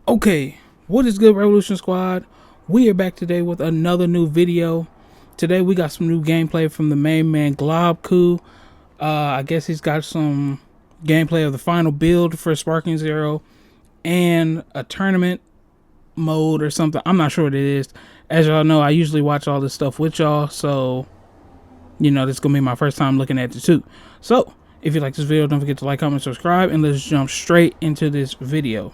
Okay, what is good, Revolution Squad? We are back today with another new video. Today we got some new gameplay from the main man Globku. I guess he's got some gameplay of the final build for Sparking Zero and a tournament mode or something. I'm not sure what it is. As y'all know, I usually watch all this stuff with y'all, so you know this is gonna be my first time looking at it too. So if you like this video, don't forget to like, comment, subscribe, and let's jump straight into this video.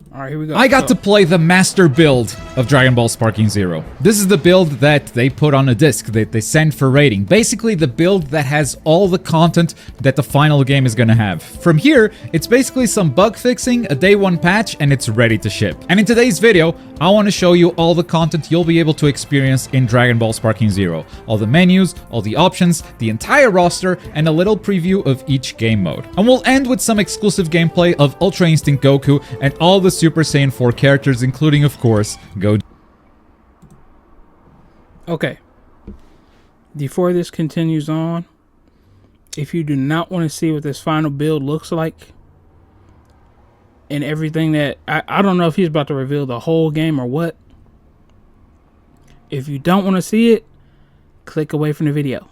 Alright, here we go. I got to play the master build of Dragon Ball Sparking Zero. This is the build that they put on a disc that they send for rating. Basically the build that has all the content that the final game is gonna have. From here, it's basically some bug fixing, a day one patch, and it's ready to ship. And in today's video, I want to show you all the content you'll be able to experience in Dragon Ball Sparking Zero. All the menus, all the options, the entire roster, and a little preview of each game mode. And we'll end with some exclusive gameplay of Ultra Instinct Goku and all the Super Saiyan 4 characters, including, of course, Go. Okay. Before this continues on, if you do not want to see what this final build looks like, and everything that... I don't know if he's about to reveal the whole game or what. If you don't want to see it, click away from the video.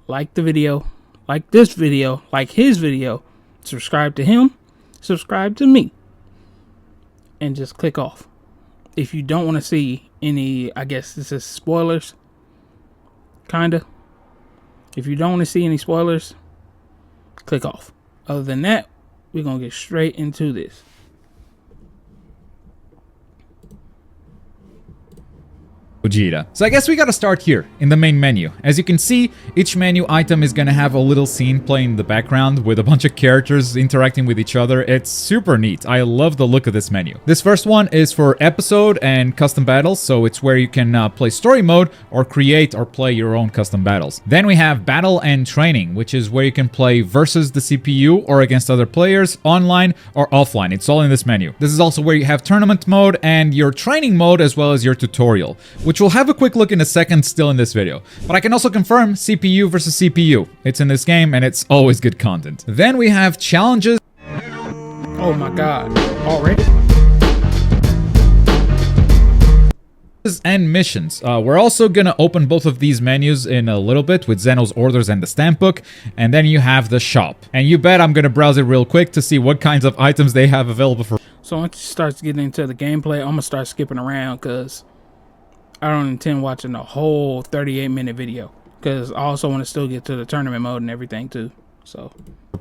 Like the video. Like this video. Like his video. Subscribe to him. Subscribe to me. And just click off. If you don't want to see any... I guess this is spoilers. Kinda. If you don't want to see any spoilers, click off. Other than that, we're going to get straight into this. Vegeta. So I guess we gotta start here, in the main menu. As you can see, each menu item is gonna have a little scene playing in the background with a bunch of characters interacting with each other. It's super neat. I love the look of this menu. This first one is for episode and custom battles, so it's where you can play story mode or create or play your own custom battles. Then we have battle and training, which is where you can play versus the CPU or against other players, online or offline. It's all in this menu. This is also where you have tournament mode and your training mode as well as your tutorial, which we'll have a quick look in a second still in this video. But I can also confirm CPU versus CPU. It's in this game and it's always good content. Then we have challenges. Oh my god. Already? And missions. We're also gonna open both of these menus in a little bit with Zeno's orders and the stamp book, and then you have the shop. And you bet I'm gonna browse it real quick to see what kinds of items they have available for. So once you start getting into the gameplay, I'm gonna start skipping around because I don't intend watching the whole 38-minute video, because I also want to still get to the tournament mode and everything too. So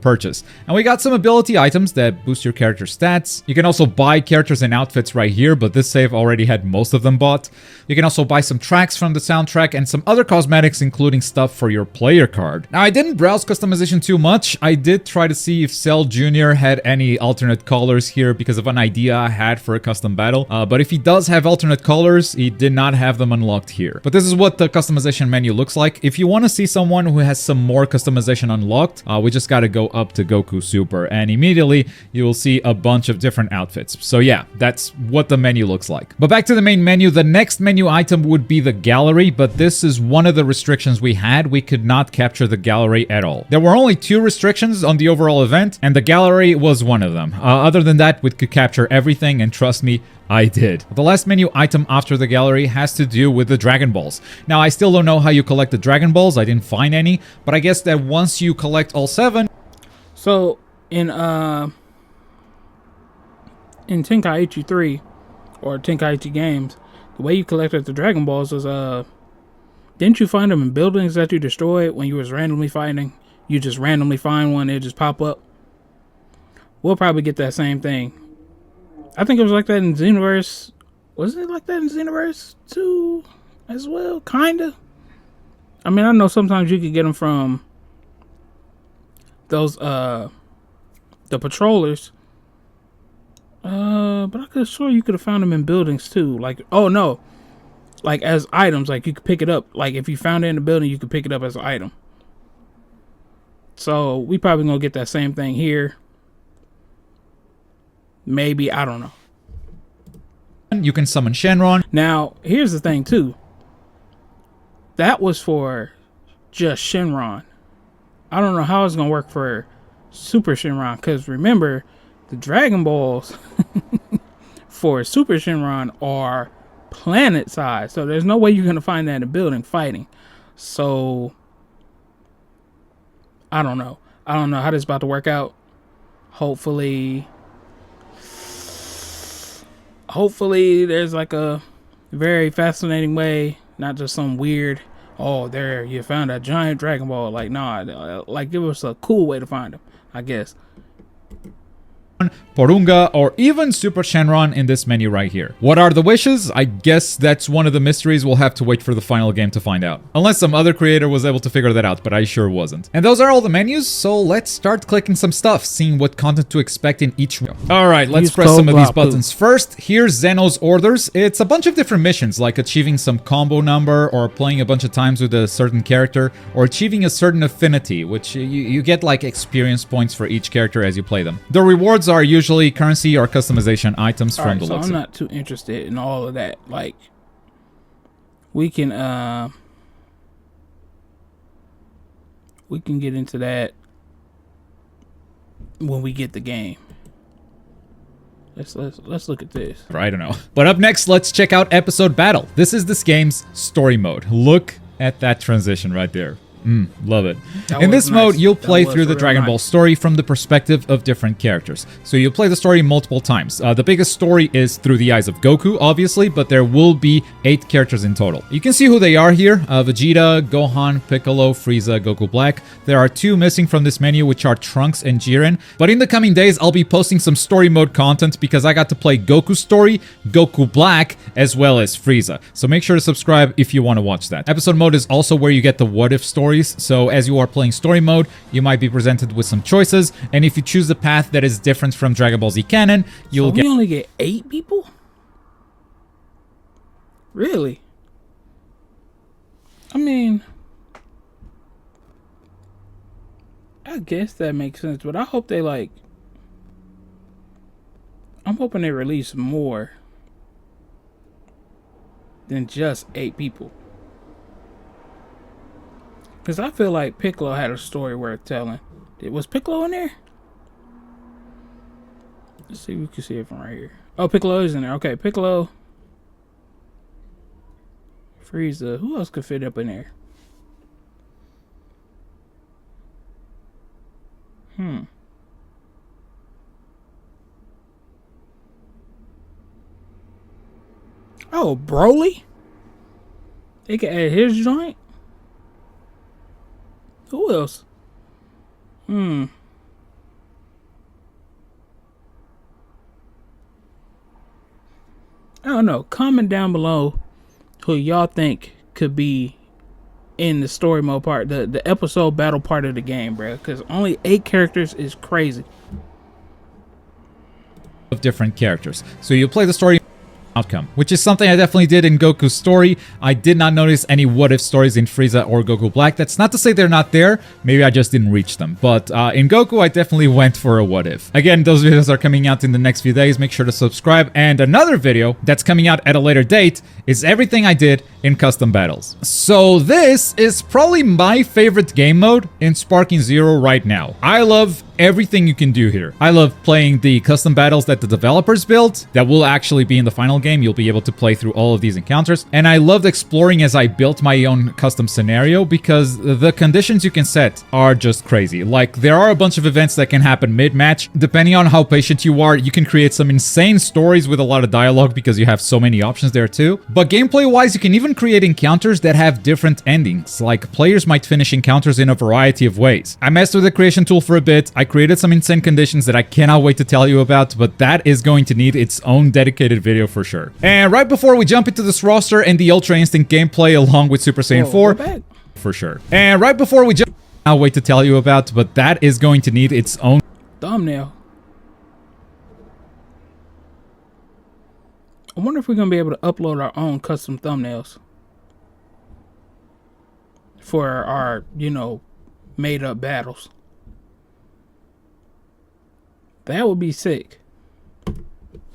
purchase. And we got some ability items that boost your character stats. You can also buy characters and outfits right here, but this save already had most of them bought. You can also buy some tracks from the soundtrack and some other cosmetics, including stuff for your player card. Now, I didn't browse customization too much. I did try to see if Cell Jr. had any alternate colors here because of an idea I had for a custom battle. But if he does have alternate colors, he did not have them unlocked here. But this is what the customization menu looks like. If you want to see someone who has some more customization unlocked, we just got to go up to Goku Super, and immediately you will see a bunch of different outfits. So yeah, that's what the menu looks like. But back to the main menu, the next menu item would be the gallery, but this is one of the restrictions we had. We could not capture the gallery at all. There were only 2 restrictions on the overall event, and the gallery was one of them. Other than that, we could capture everything, and trust me, I did. The last menu item after the gallery has to do with the Dragon Balls. Now, I still don't know how you collect the Dragon Balls. I didn't find any, but I guess that once you collect all 7... So, in Tenkaichi 3, or Tenkaichi games, the way you collected the Dragon Balls was, didn't you find them in buildings that you destroyed when you was randomly fighting? You just randomly find one, it just pop up. We'll probably get that same thing. I think it was like that in Xenoverse. Was it like that in Xenoverse 2 as well? Kinda. I mean, I know sometimes you could get them from those, the patrollers. But I could have sworn you could have found them in buildings too. Like, oh no. Like as items, like you could pick it up. Like if you found it in the building, you could pick it up as an item. So we probably gonna get that same thing here. Maybe, I don't know. You can summon Shenron. Now, here's the thing too. That was for just Shenron. I don't know how it's gonna work for Super Shenron, because remember, the Dragon Balls for Super Shenron are planet size, so there's no way you're gonna find that in a building fighting. So I don't know. I don't know how this is about to work out. Hopefully there's like a very fascinating way, not just some weird, oh, there you found a giant Dragon Ball. Like, nah, like give us a cool way to find them, I guess. Porunga, or even Super Shenron in this menu right here. What are the wishes? I guess that's one of the mysteries. We'll have to wait for the final game to find out. Unless some other creator was able to figure that out, but I sure wasn't. And those are all the menus, so let's start clicking some stuff, seeing what content to expect in each one. Alright, let's press some of these buttons. First, here's Zeno's orders. It's a bunch of different missions, like achieving some combo number, or playing a bunch of times with a certain character, or achieving a certain affinity, which you get like experience points for each character as you play them. The rewards are usually currency or customization items from the looks. So I'm not too interested in all of that. Like, we can get into that when we get the game. Let's look at this. I don't know. But up next, let's check out Episode Battle. This is this game's story mode. Look at that transition right there. Love it. In this mode, you'll play through the Dragon Ball story from the perspective of different characters. So you'll play the story multiple times. The biggest story is through the eyes of Goku, obviously, but there will be 8 characters in total. You can see who they are here. Vegeta, Gohan, Piccolo, Frieza, Goku Black. There are 2 missing from this menu, which are Trunks and Jiren. But in the coming days, I'll be posting some story mode content because I got to play Goku's story, Goku Black, as well as Frieza. So make sure to subscribe if you want to watch that. Episode mode is also where you get the what if stories. So as you are playing story mode, you might be presented with some choices, and if you choose the path that is different from Dragon Ball Z canon, you'll we only get 8 people? Really? I mean, I guess that makes sense, but I hope they I'm hoping they release more than just 8 people. Because I feel like Piccolo had a story worth telling. Was Piccolo in there? Let's see if we can see it from right here. Oh, Piccolo is in there. Okay, Piccolo. Frieza. Who else could fit up in there? Oh, Broly? They can add his joint? Who else? I don't know. Comment down below who y'all think could be in the story mode part, the episode battle part of the game, bro. Because only 8 characters is crazy. of different characters. So you play the story outcome, which is something I definitely did in Goku's story. I did not notice any what-if stories in Frieza or Goku Black. That's not to say they're not there. Maybe I just didn't reach them. But in Goku, I definitely went for a what-if. Again, those videos are coming out in the next few days. Make sure to subscribe. And another video that's coming out at a later date is everything I did in custom battles. So this is probably my favorite game mode in Sparking Zero right now. I love everything you can do here. I love playing the custom battles that the developers built that will actually be in the final game. You'll be able to play through all of these encounters. And I loved exploring as I built my own custom scenario because the conditions you can set are just crazy. Like, there are a bunch of events that can happen mid-match. Depending on how patient you are, you can create some insane stories with a lot of dialogue because you have so many options there too. But gameplay-wise, you can even create encounters that have different endings. Like, players might finish encounters in a variety of ways. I messed with the creation tool for a bit. I created some insane conditions that I cannot wait to tell you about, but that is going to need its own dedicated video for sure. And right before we jump into this roster and the Ultra Instinct gameplay along with Super Saiyan 4, for sure. And right before we jump, I'll wait to tell you about, but that is going to need its own thumbnail. I wonder if we're gonna be able to upload our own custom thumbnails for our, you know, made up battles. That would be sick.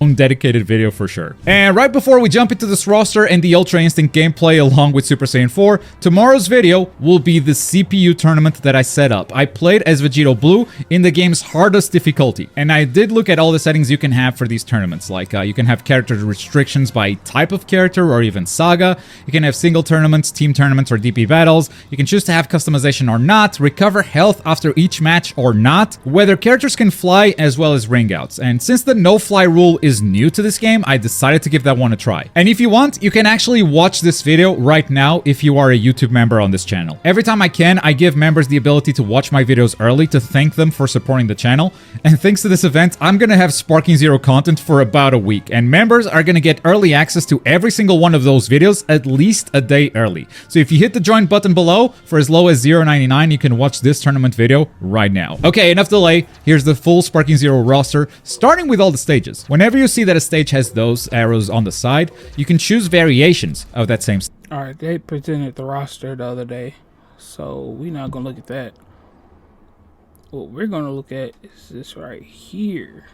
own dedicated video for sure. And right before we jump into this roster and the Ultra Instinct gameplay along with Super Saiyan 4, tomorrow's video will be the CPU tournament that I set up. I played as Vegito Blue in the game's hardest difficulty, and I did look at all the settings you can have for these tournaments. Like you can have character restrictions by type of character or even saga. You can have single tournaments, team tournaments, or DP battles. You can choose to have customization or not, recover health after each match or not, whether characters can fly as well as ring outs. And since the no-fly rule is new to this game, I decided to give that one a try. And if you want, you can actually watch this video right now if you are a YouTube member on this channel. Every time I can, I give members the ability to watch my videos early to thank them for supporting the channel. And thanks to this event, I'm gonna have Sparking Zero content for about a week, and members are gonna get early access to every single one of those videos at least a day early. So if you hit the join button below, for as low as $0.99, you can watch this tournament video right now. Okay, enough delay. Here's the full Sparking Zero roster, starting with all the stages. Whenever you see that a stage has those arrows on the side, you can choose variations of that same stage. Alright, they presented the roster the other day, so we're not gonna look at that. What we're gonna look at is this right here.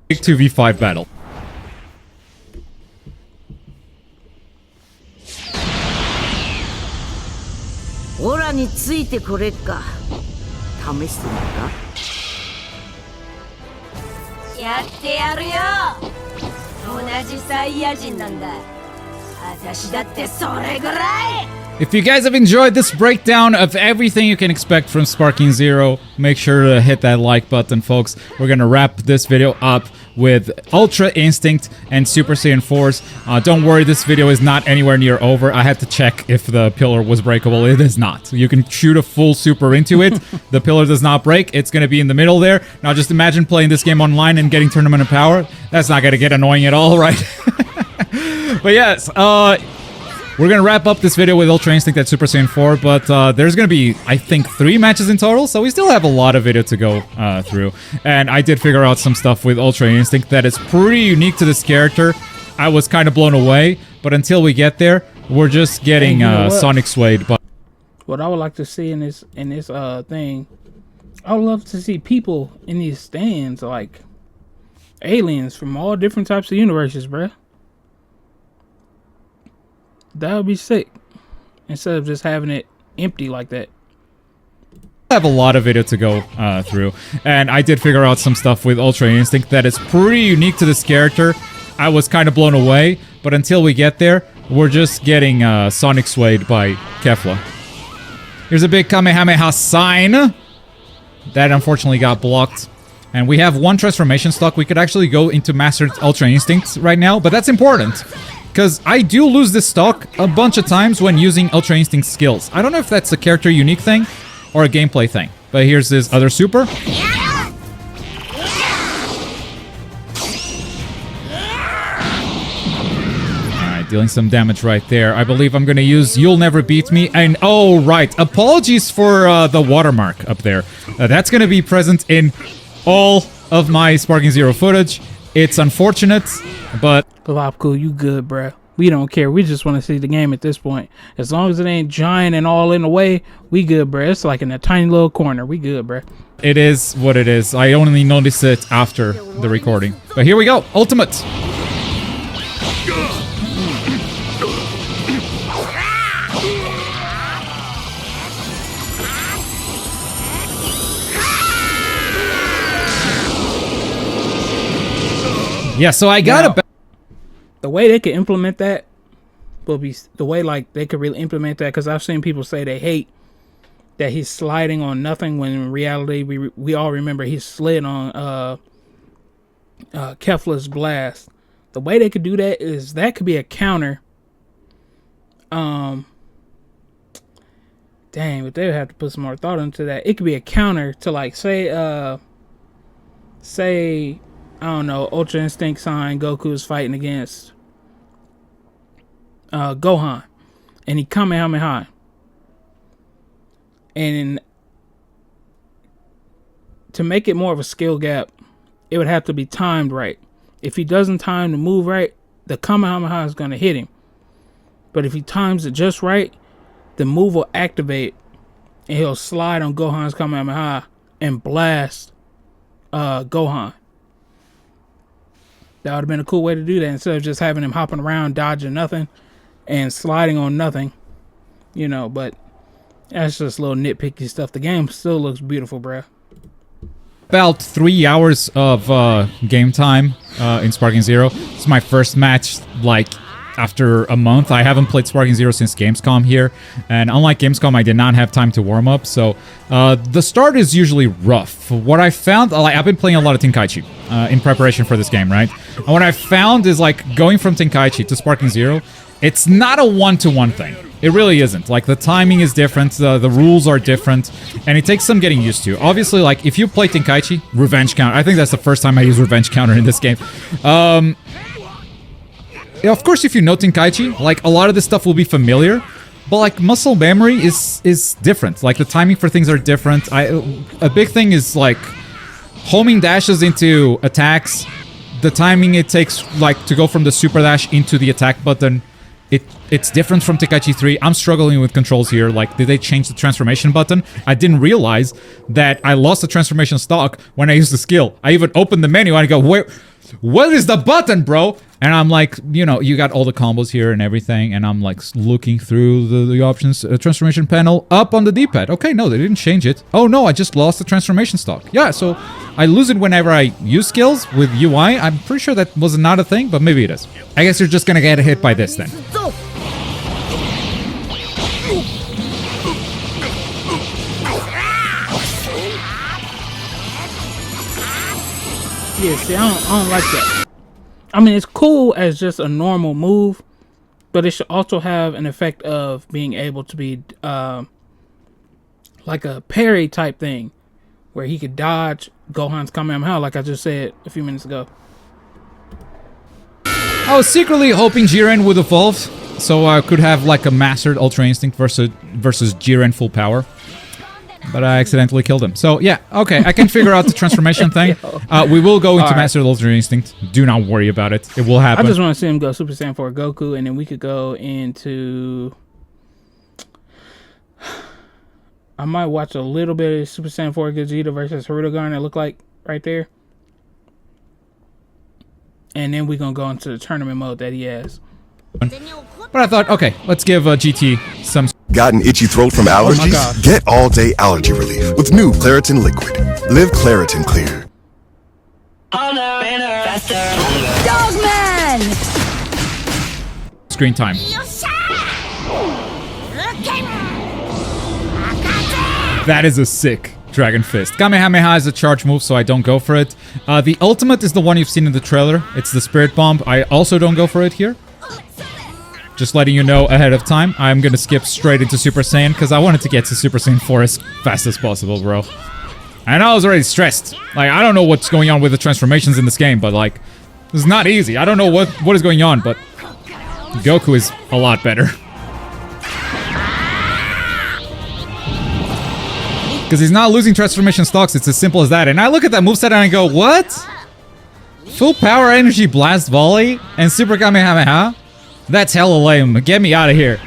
Big 2v5 battle. Ora ni tsuite korekka. Tameshite mi ka? やってやるよ。同じサイヤ人なんだ。私だってそれぐらい。 If you guys have enjoyed this breakdown of everything you can expect from Sparking Zero, make sure to hit that like button, folks. We're gonna wrap this video up with Ultra Instinct and Super Saiyan 4s. Don't worry, this video is not anywhere near over. I had to check if the pillar was breakable. It is not. You can shoot a full super into it. The pillar does not break. It's gonna be in the middle there. Now just imagine playing this game online and getting Tournament of Power. That's not gonna get annoying at all, right? But yes, we're gonna wrap up this video with Ultra Instinct at Super Saiyan 4, but there's gonna be, I think, 3 matches in total, so we still have a lot of video to go through. And I did figure out some stuff with Ultra Instinct that is pretty unique to this character. I was kind of blown away, but until we get there, we're just getting Sonic swayed. But what I would like to see in this thing, I would love to see people in these stands, like aliens from all different types of universes, bruh. That would be sick. Instead of just having it empty like that. I have a lot of video to go through. And I did figure out some stuff with Ultra Instinct that is pretty unique to this character. I was kind of blown away. But until we get there, we're just getting Sonic swayed by Kefla. Here's a big Kamehameha sign. That unfortunately got blocked. And we have 1 transformation stock. We could actually go into Mastered Ultra Instinct right now. But that's important, because I do lose this stock a bunch of times when using Ultra Instinct skills. I don't know if that's a character unique thing or a gameplay thing. But here's this other super. Alright, dealing some damage right there. I believe I'm going to use You'll Never Beat Me. And oh, right. Apologies for the watermark up there. That's going to be present in all of my Sparking Zero footage. It's unfortunate, but Globku, you good, bruh. We don't care. We just want to see the game at this point. As long as it ain't giant and all in the way, we good, bruh. It's like in a tiny little corner. We good, bruh. it is what it is. I only noticed it after the recording. But here we go. Ultimate. Yeah, so I got the way they could implement that will be the way like they could really implement that, because I've seen people say they hate that he's sliding on nothing when in reality we all remember he slid on Kefla's blast. The way they could do that is that could be a counter. Dang, but they would have to put some more thought into that. It could be a counter to like say I don't know, Ultra Instinct sign Goku is fighting against Gohan, and he Kamehameha. And to make it more of a skill gap, it would have to be timed right. If he doesn't time the move right, the Kamehameha is going to hit him. But if he times it just right, the move will activate, and he'll slide on Gohan's Kamehameha and blast Gohan. That would have been a cool way to do that instead of just having him hopping around, dodging nothing, and sliding on nothing. You know, but that's just little nitpicky stuff. The game still looks beautiful, bruh. About 3 hours of game time in Sparking Zero. It's my first match, like, after a month. I haven't played Sparking Zero since Gamescom here, and unlike Gamescom, I did not have time to warm up, so the start is usually rough. What I found, like, I've been playing a lot of Tenkaichi in preparation for this game, right? And what I found is, like, going from Tenkaichi to Sparking Zero, it's not a one-to-one thing. It really isn't. Like, the timing is different, the rules are different, and it takes some getting used to. Obviously, like, if you play Tenkaichi, Revenge Counter, I think that's the first time I use Revenge Counter in this game. Yeah, of course, if you know Tenkaichi, like, a lot of this stuff will be familiar, but, like, muscle memory is different. Like, the timing for things are different. A big thing is, like, homing dashes into attacks. The timing it takes, like, to go from the super dash into the attack button, it's different from Tenkaichi 3. I'm struggling with controls here. Like, did they change the transformation button? I didn't realize that I lost the transformation stock when I used the skill. I even opened the menu and I go, wait, what is the button, bro? And I'm like, you know, you got all the combos here and everything, and I'm like looking through the options, transformation panel, up on the D-pad. Okay, no, they didn't change it. Oh no, I just lost the transformation stock. Yeah, so I lose it whenever I use skills with UI. I'm pretty sure that was not a thing, but maybe it is. I guess you're just gonna get hit by this then. Yeah, see, I don't like that. I mean, it's cool as just a normal move, but it should also have an effect of being able to be like a parry type thing, where he could dodge Gohan's Kamehameha, like I just said a few minutes ago. I was secretly hoping Jiren would evolve, so I could have like a mastered Ultra Instinct versus Jiren full power. But I accidentally killed him. So, yeah, okay, I can figure out the transformation thing. We will go into Master Ultra Instinct. Do not worry about it. It will happen. I just want to see him go Super Saiyan 4 Goku, and then we could go into... I might watch a little bit of Super Saiyan 4 Gogeta versus Hirudegarn, it looked like right there. And then we're going to go into the tournament mode that he has. But I thought, okay, let's give GT some... Got an itchy throat from allergies? Get all-day allergy relief with new Claritin Liquid. Live Claritin Clear. Dogman! Screen time. That is a sick Dragon Fist. Kamehameha is a charge move, so I don't go for it. The ultimate is the one you've seen in the trailer. It's the Spirit Bomb. I also don't go for it here. Just letting you know ahead of time, I'm gonna skip straight into Super Saiyan because I wanted to get to Super Saiyan 4 as fast as possible, bro. And I was already stressed. Like, I don't know what's going on with the transformations in this game, but like, it's not easy. I don't know what is going on, but Goku is a lot better. Because he's not losing transformation stocks, it's as simple as that. And I look at that moveset and I go, what? Full power energy blast volley and Super Kamehameha? That's hella lame. Get me out of here.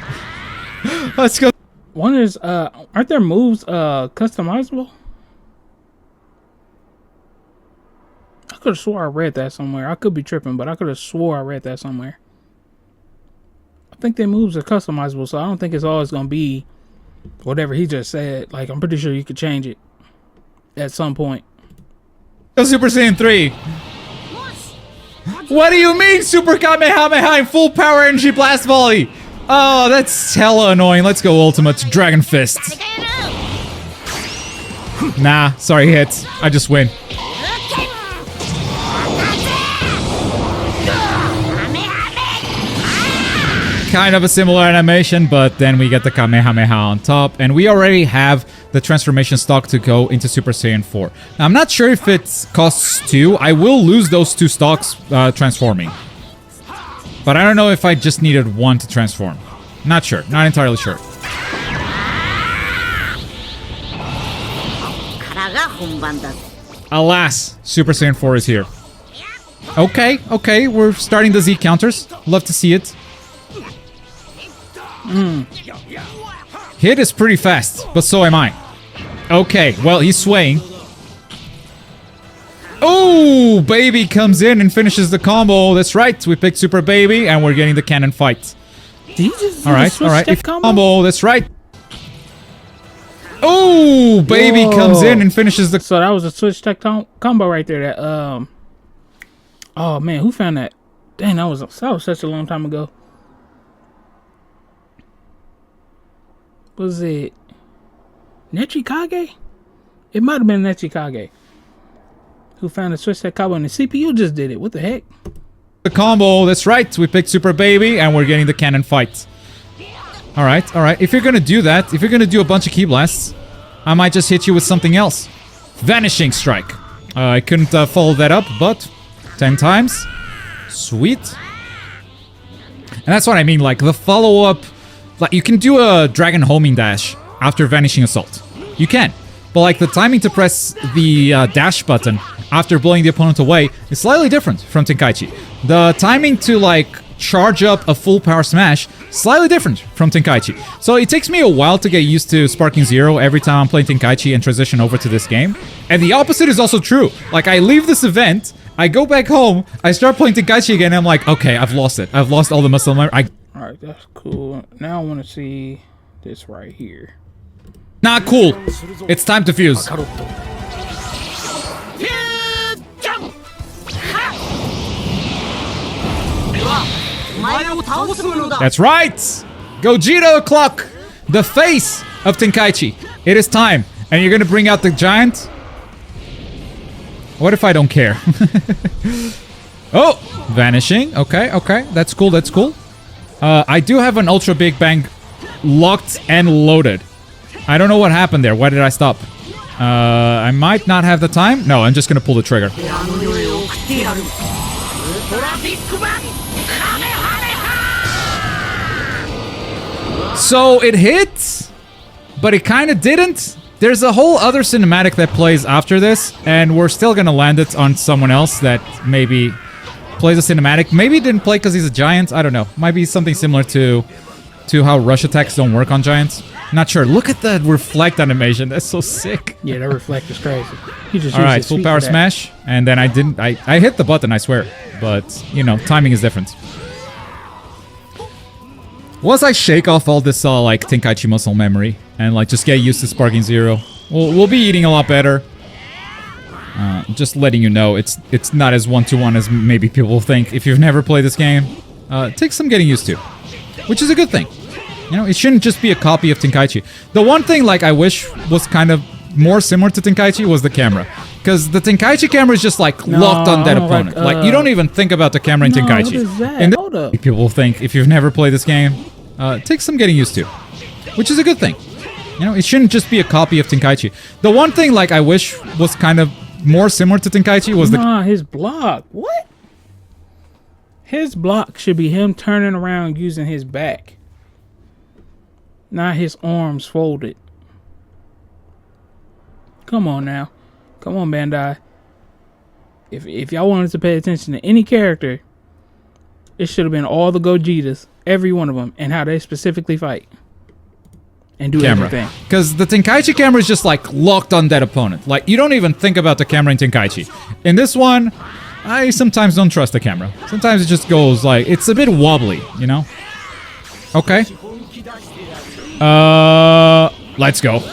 Let's go. One is, aren't their moves customizable? I could have swore I read that somewhere. I could be tripping, but I could have swore I read that somewhere. I think their moves are customizable, so I don't think it's always going to be whatever he just said. Like, I'm pretty sure you could change it at some point. Go Super Saiyan 3. What do you mean Super Kamehameha and full power energy blast volley? Oh, that's hella annoying. Let's go Ultimate Dragon Fist. Nah, sorry hits. I just win. Kind of a similar animation, but then we get the Kamehameha on top, and we already have the transformation stock to go into Super Saiyan 4. Now, I'm not sure if it costs 2. I will lose those 2 stocks transforming. But I don't know if I just needed 1 to transform. Not sure. Not entirely sure. Alas, Super Saiyan 4 is here. Okay, okay, we're starting the Z counters. Love to see it. Hit is pretty fast, but so am I. Okay, well, he's swaying. Oh, Baby comes in and finishes the combo. That's right. We picked Super Baby, and we're getting the cannon fight. Did he just All right, all right. If combo, that's right. Oh, Baby comes in and finishes the. So that was a switch tech combo right there. That oh man, who found that? Dang, that was such a long time ago. Was it Nechikage? It might have been Nechikage who found the switch tech combo, and the CPU just did it. What the heck? The combo, that's right. We picked Super Baby, and we're getting the cannon fight. All right, all right. If you're gonna do that, if you're gonna do a bunch of key blasts, I might just hit you with something else. Vanishing Strike. I couldn't follow that up, but 10 times. Sweet. And that's what I mean, like the follow-up. Like you can do a Dragon Homing Dash after Vanishing Assault. You can. But like the timing to press the dash button after blowing the opponent away is slightly different from Tenkaichi. The timing to like charge up a full power smash, slightly different from Tenkaichi. So it takes me a while to get used to Sparking Zero every time I'm playing Tenkaichi and transition over to this game. And the opposite is also true. Like I leave this event, I go back home, I start playing Tenkaichi again, and I'm like, okay, I've lost it. I've lost all the muscle memory. Alright, that's cool. Now I want to see this right here. Not cool. It's time to fuse. That's right! Gogeta o'clock! The face of Tenkaichi. It is time. And you're gonna bring out the giant? What if I don't care? Oh! Vanishing. Okay, okay. That's cool, that's cool. I do have an Ultra Big Bang locked and loaded. I don't know what happened there. Why did I stop? I might not have the time. No, I'm just gonna pull the trigger. So it hit, but it kind of didn't. There's a whole other cinematic that plays after this, and we're still gonna land it on someone else that maybe plays a cinematic. Maybe it didn't play because he's a giant. I don't know. Might be something similar to how rush attacks don't work on giants. Not sure. Look at that reflect animation. That's so sick. Yeah, that reflect is crazy. He just all right, full power smash, and then I didn't. I hit the button, I swear, but you know, timing is different. Once I shake off all this like Tenkaichi muscle memory and like just get used to Sparking Zero, we'll be eating a lot better. Just letting you know, it's not as one-to-one as maybe people think. If you've never played this game, it takes some getting used to, which is a good thing. You know, it shouldn't just be a copy of Tenkaichi. The one thing like I wish was kind of more similar to Tenkaichi was the camera. Because the Tenkaichi camera is just like locked on that opponent. Like you don't even think about the camera in Tenkaichi. What is that? And Hold up. people think if you've never played this game, it takes some getting used to, which is a good thing. You know, it shouldn't just be a copy of Tenkaichi. The one thing like I wish was kind of more similar to Tenkaichi was his block. What? His block should be him turning around using his back, not his arms folded. Come on now. Come on, Bandai. If y'all wanted to pay attention to any character, it should have been all the Gogetas, every one of them, and how they specifically fight and do everything. Because the Tenkaichi camera is just like locked on that opponent. Like you don't even think about the camera in Tenkaichi. In this one, I sometimes don't trust the camera. Sometimes it just goes like, it's a bit wobbly, you know? Okay. Let's go.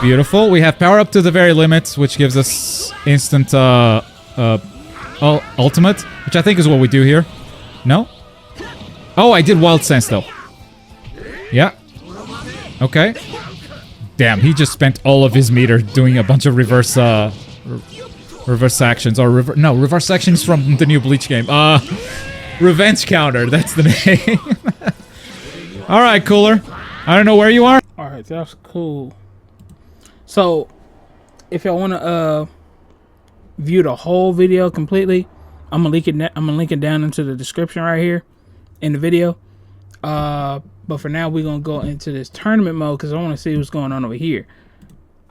Beautiful. We have power up to the very limit, which gives us instant ultimate, which I think is what we do here. No? Oh, I did Wild Sense though. Yeah. Okay. Damn, he just spent all of his meter doing a bunch of reverse actions or reverse actions from the new Bleach game. Revenge counter. That's the name. All right, Cooler. I don't know where you are. All right, that's cool. So, if y'all want to view the whole video completely, I'm gonna link it down into the description right here in the video. But for now, we're gonna go into this tournament mode because I want to see what's going on over here.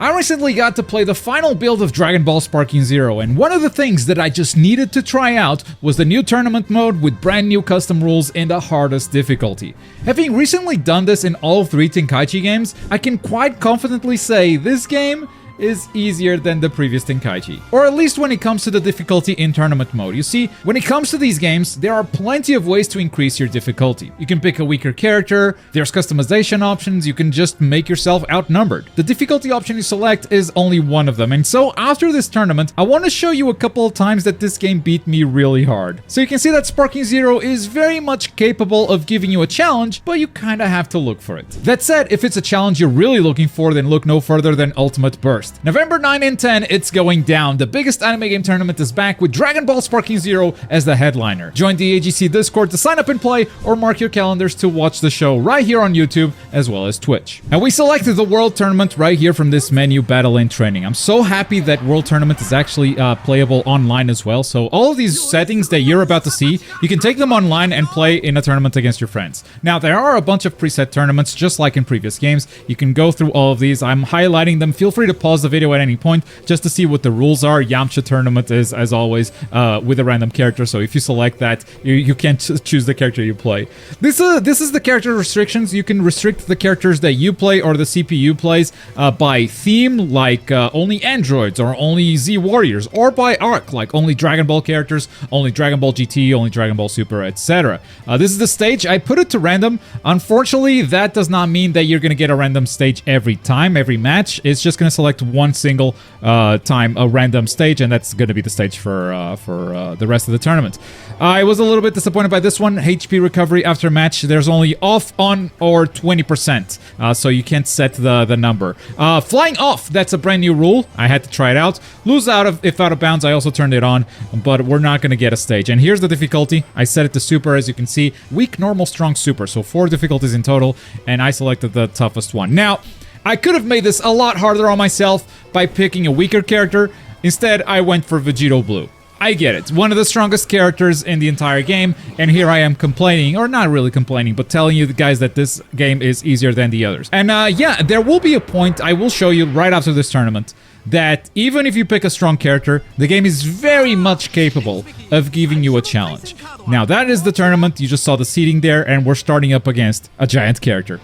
I recently got to play the final build of Dragon Ball Sparking Zero, and one of the things that I just needed to try out was the new tournament mode with brand new custom rules in the hardest difficulty. Having recently done this in all 3 Tenkaichi games, I can quite confidently say this game is easier than the previous Tenkaichi. Or at least when it comes to the difficulty in tournament mode. You see, when it comes to these games, there are plenty of ways to increase your difficulty. You can pick a weaker character, there's customization options, you can just make yourself outnumbered. The difficulty option you select is only one of them, and so after this tournament, I want to show you a couple of times that this game beat me really hard. So you can see that Sparking Zero is very much capable of giving you a challenge, but you kinda have to look for it. That said, if it's a challenge you're really looking for, then look no further than Ultimate Burst. November 9 and 10, it's going down. The biggest anime game tournament is back with Dragon Ball Sparking Zero as the headliner. Join the AGC Discord to sign up and play, or mark your calendars to watch the show right here on YouTube as well as Twitch. And we selected the World Tournament right here from this menu, Battle in Training. I'm so happy that World Tournament is actually playable online as well. So all of these settings that you're about to see, you can take them online and play in a tournament against your friends. Now, there are a bunch of preset tournaments just like in previous games. You can go through all of these. I'm highlighting them. Feel free to pause the video at any point just to see what the rules are. Yamcha tournament is, as always, with a random character, so if you select that, you can't choose the character you play. This is the character restrictions. You can restrict the characters that you play or the CPU plays by theme, like only androids or only Z Warriors, or by arc, like only Dragon Ball characters, only Dragon Ball GT, only Dragon Ball Super, etc. This is the stage. I put it to random. Unfortunately, that does not mean that you're going to get a random stage every time, every match. It's just going to select one single time a random stage, and that's going to be the stage for the rest of the tournament. I was a little bit disappointed by this one. HP recovery after match, there's only off, on, or 20%, so you can't set the number. Flying off, that's a brand new rule. I had to try it out. Lose if out of bounds, I also turned it on, but we're not going to get a stage. And here's the difficulty. I set it to super, as you can see. Weak, normal, strong, super. So 4 difficulties in total, and I selected the toughest one. Now, I could have made this a lot harder on myself by picking a weaker character. Instead, I went for Vegito Blue. I get it. One of the strongest characters in the entire game, and here I am complaining, or not really complaining, but telling you guys that this game is easier than the others. And yeah, there will be a point I will show you right after this tournament that even if you pick a strong character, the game is very much capable of giving you a challenge. Now, that is the tournament. You just saw the seating there, and we're starting up against a giant character.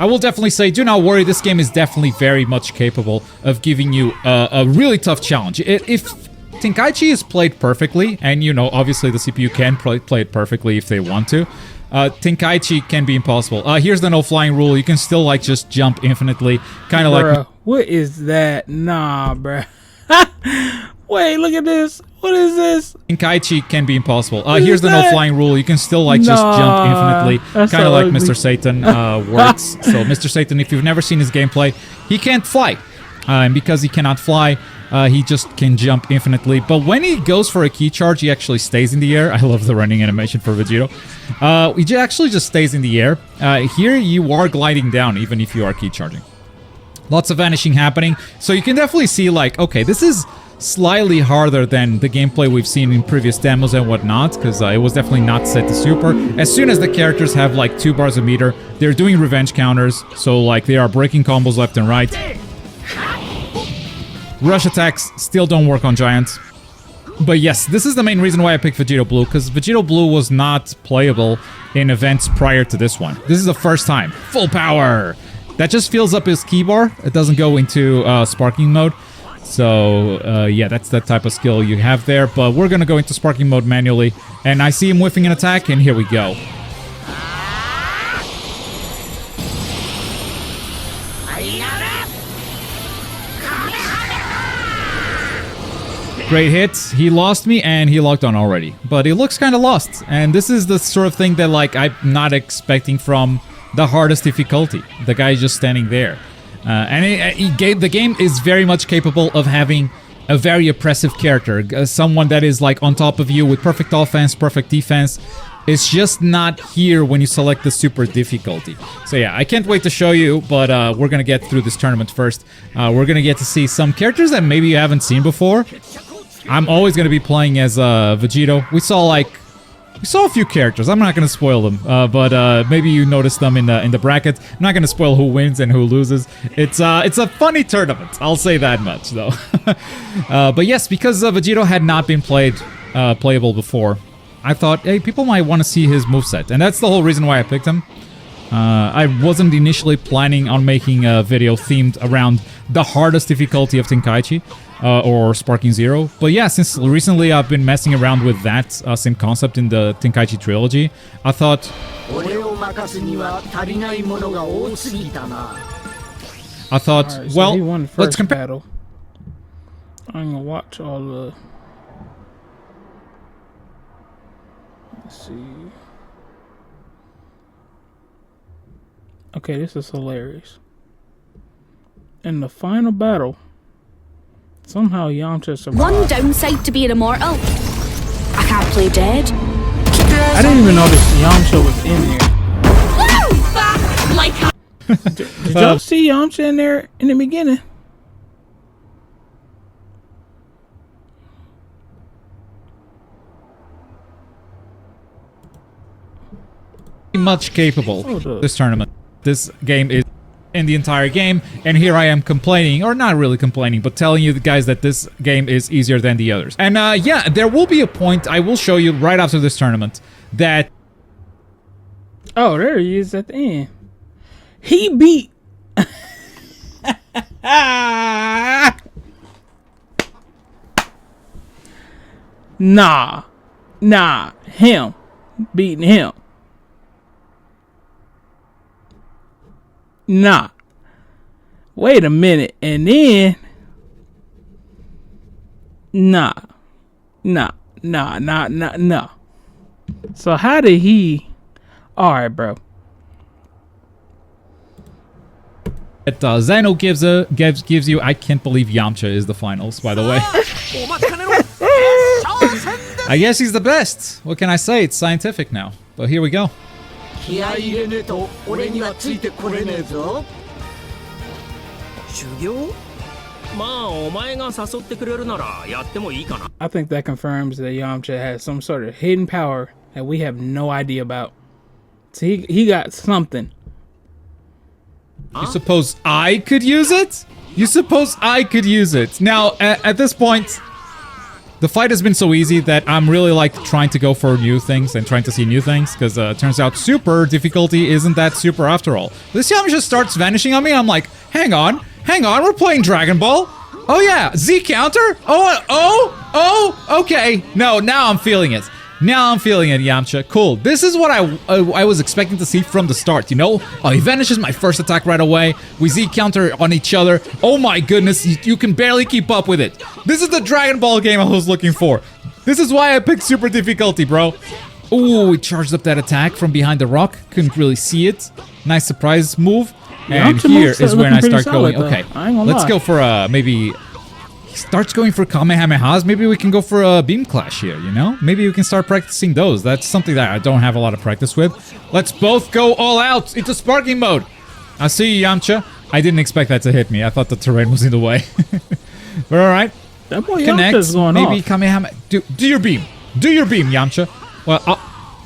I will definitely say, do not worry, this game is definitely very much capable of giving you a really tough challenge. If Tenkaichi is played perfectly, and you know, obviously the CPU can play it perfectly if they want to, Tenkaichi can be impossible. Here's the no flying rule. You can still like just jump infinitely, kind of like... What is that? Nah, bruh. Wait, look at this. What is this? Tenkaichi can be impossible. Here's the no flying rule. You can still like just jump infinitely, kind of like Mr. Satan works. So Mr. Satan, if you've never seen his gameplay, he can't fly. And because he cannot fly, he just can jump infinitely. But when he goes for a key charge, he actually stays in the air. I love the running animation for Vegito. He actually just stays in the air. Here you are gliding down, even if you are key charging. Lots of vanishing happening. So you can definitely see, like, okay, this is slightly harder than the gameplay we've seen in previous demos and whatnot, because it was definitely not set to super. As soon as the characters have like 2 bars a meter, they're doing revenge counters, so like they are breaking combos left and right. Rush attacks still don't work on giants. But yes, this is the main reason why I picked Vegito Blue, because Vegito Blue was not playable in events prior to this one. This is the first time. Full power! That just fills up his key bar. It doesn't go into sparking mode. So, yeah, that's that type of skill you have there. But we're going to go into sparking mode manually. And I see him whiffing an attack, and here we go. Great hit. He lost me, and he locked on already. But he looks kind of lost. And this is the sort of thing that, like, I'm not expecting from the hardest difficulty. The guy just standing there. The game is very much capable of having a very oppressive character. Someone that is like on top of you with perfect offense, perfect defense. It's just not here when you select the super difficulty. So yeah, I can't wait to show you, but we're gonna get through this tournament first. We're gonna get to see some characters that maybe you haven't seen before. I'm always gonna be playing as Vegito. We saw a few characters. I'm not gonna spoil them, but maybe you noticed them in the bracket. I'm not gonna spoil who wins and who loses. It's a funny tournament. I'll say that much though. But yes, because Vegito had not been playable before, I thought, hey, people might want to see his moveset, and that's the whole reason why I picked him. I wasn't initially planning on making a video themed around the hardest difficulty of Tenkaichi, or Sparking Zero, but yeah, since recently I've been messing around with that same concept in the Tenkaichi trilogy, I thought... Right, so well, he won the first let's compare... battle. I'm gonna watch all the... Let's see. Okay, this is hilarious. In the final battle, somehow Yamcha survived. One downside to being immortal, I can't play dead. I didn't even know this Yamcha was in there. Did y'all see Yamcha in there in the beginning? much capable this tournament. This game is in the entire game, and here I am complaining, or not really complaining, but telling you guys that this game is easier than the others. And yeah, there will be a point I will show you right after this tournament that... Oh, there he is at the end. He beat... Nah, him beating him. Nah. Wait a minute, and then nah. So how did he? All right, bro. Zeno gives you. I can't believe Yamcha is the finals, by the way. I guess he's the best. What can I say? It's scientific now. But here we go. I think that confirms that Yamcha has some sort of hidden power that we have no idea about. So he got something. You suppose I could use it? You suppose I could use it? Now, at this point, the fight has been so easy that I'm really like trying to go for new things and trying to see new things, because it turns out super difficulty isn't that super after all. This Yamcha just starts vanishing on me. I'm like, hang on, we're playing Dragon Ball. Oh yeah, Z counter? Oh, okay. No, now I'm feeling it. Now I'm feeling it, Yamcha. Cool. This is what I was expecting to see from the start, you know? Oh, he vanishes my first attack right away. We Z counter on each other. Oh my goodness, you can barely keep up with it. This is the Dragon Ball game I was looking for. This is why I picked super difficulty, bro. Ooh, he charged up that attack from behind the rock. Couldn't really see it. Nice surprise move. And here is when I start going. Okay, let's go for maybe... He starts going for Kamehamehas. Maybe we can go for a Beam Clash here, you know? Maybe we can start practicing those. That's something that I don't have a lot of practice with. Let's both go all out into Sparking mode. I see you, Yamcha. I didn't expect that to hit me. I thought the terrain was in the way. But alright. That boy Connect. Yamcha's going maybe off. Kamehameha. Do your beam. Do your beam, Yamcha. Well,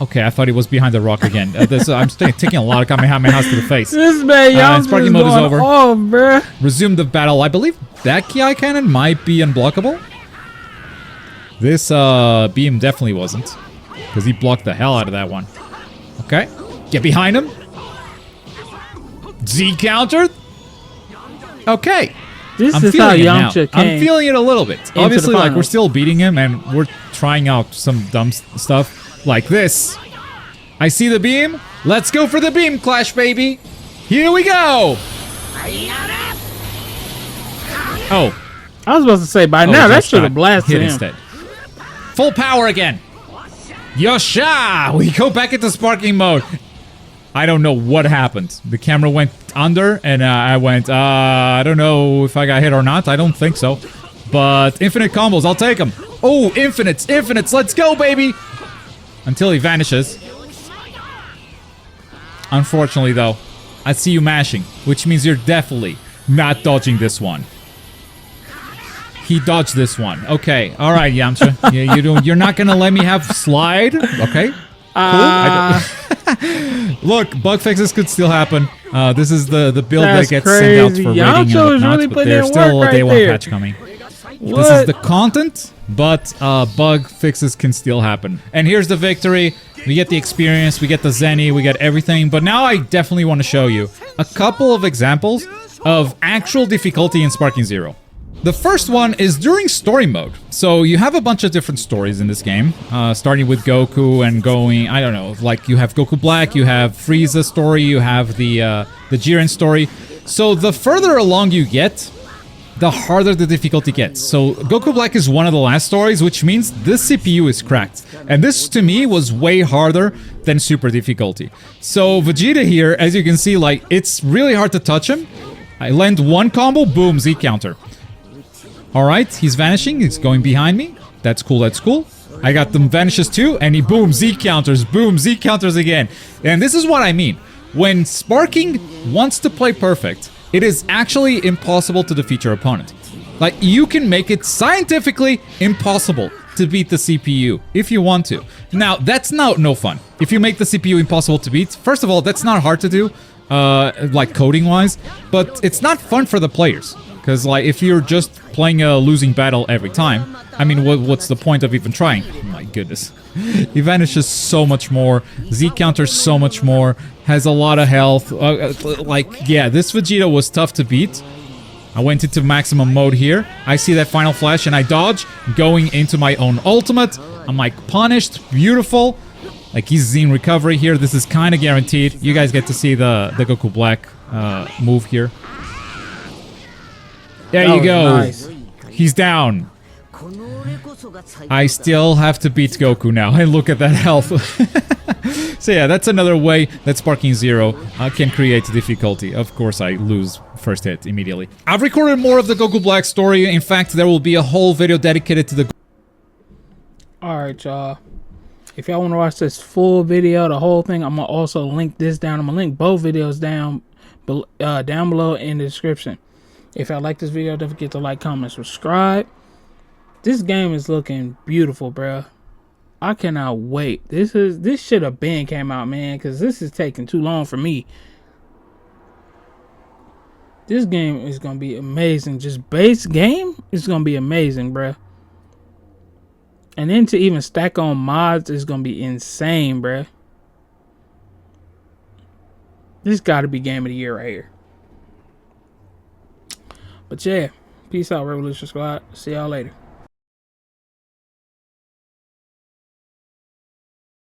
okay, I thought he was behind the rock again. I'm taking a lot of Kamehamehas to the face. This man Yamcha's Sparking mode is over. Oh, bruh. Resume the battle. I believe that Ki cannon might be unblockable. This beam definitely wasn't, because he blocked the hell out of that one. Okay, get behind him. Z counter. Okay, This is how Yamcha came. I'm feeling it a little bit. Obviously, like we're still beating him, and we're trying out some dumb stuff like this. I see the beam. Let's go for the beam clash, baby. Here we go. Oh, I was supposed to say by now that should have blasted hit him. instead. Full power again. Yosha! We go back into Sparking mode. I don't know what happened. The camera went under, and I went, I don't know if I got hit or not. I don't think so. But infinite combos, I'll take them. Oh, infinites. Let's go, baby. Until he vanishes. Unfortunately, though, I see you mashing, which means you're definitely not dodging this one. He dodged this one. Okay, all right, Yamcha. You're not gonna let me have slide. Okay. Cool. Look, bug fixes could still happen. This is the build That's that gets crazy. sent out for rating and Yamcha is whatnot, really but putting there's in still work a day right one there. patch coming. What? This is the content, but bug fixes can still happen. And here's the victory. We get the experience, we get the Zenny, we get everything. But now I definitely want to show you a couple of examples of actual difficulty in Sparking Zero. The first one is during story mode. So you have a bunch of different stories in this game, starting with Goku and going, I don't know, like you have Goku Black, you have Frieza's story, you have the Jiren story. So the further along you get, the harder the difficulty gets. So Goku Black is one of the last stories, which means this CPU is cracked. And this, to me, was way harder than super difficulty. So Vegeta here, as you can see, like, it's really hard to touch him. I land one combo, boom, Z counter. Alright, he's vanishing, he's going behind me. That's cool, that's cool. I got them vanishes too, and he boom, Z counters again. And this is what I mean. When Sparking wants to play perfect, it is actually impossible to defeat your opponent. Like, you can make it scientifically impossible to beat the CPU if you want to. Now, that's no fun. If you make the CPU impossible to beat, first of all, that's not hard to do, like coding-wise, but it's not fun for the players. Because, like, if you're just playing a losing battle every time, I mean, what's the point of even trying? Oh my goodness. He vanishes so much more. Z counters so much more. Has a lot of health. Like, yeah, this Vegeta was tough to beat. I went into maximum mode here. I see that final flash and I dodge, going into my own ultimate. I'm like, punished. Beautiful. Like, he's in recovery here. This is kind of guaranteed. You guys get to see the Goku Black move here. There you go. Nice. He's down. I still have to beat Goku now. And look at that health. So yeah, that's another way that Sparking Zero can create difficulty. Of course, I lose first hit immediately. I've recorded more of the Goku Black story. In fact, there will be a whole video dedicated to the... Alright, y'all. If y'all want to watch this full video, the whole thing, I'm going to also link this down. I'm going to link both videos down below in the description. If y'all like this video, don't forget to like, comment, subscribe. This game is looking beautiful, bruh. I cannot wait. This should have been came out, man, because this is taking too long for me. This game is going to be amazing. Just base game is going to be amazing, bruh. And then to even stack on mods is going to be insane, bruh. This got to be game of the year right here. But yeah, peace out, Revolution Squad. See y'all later.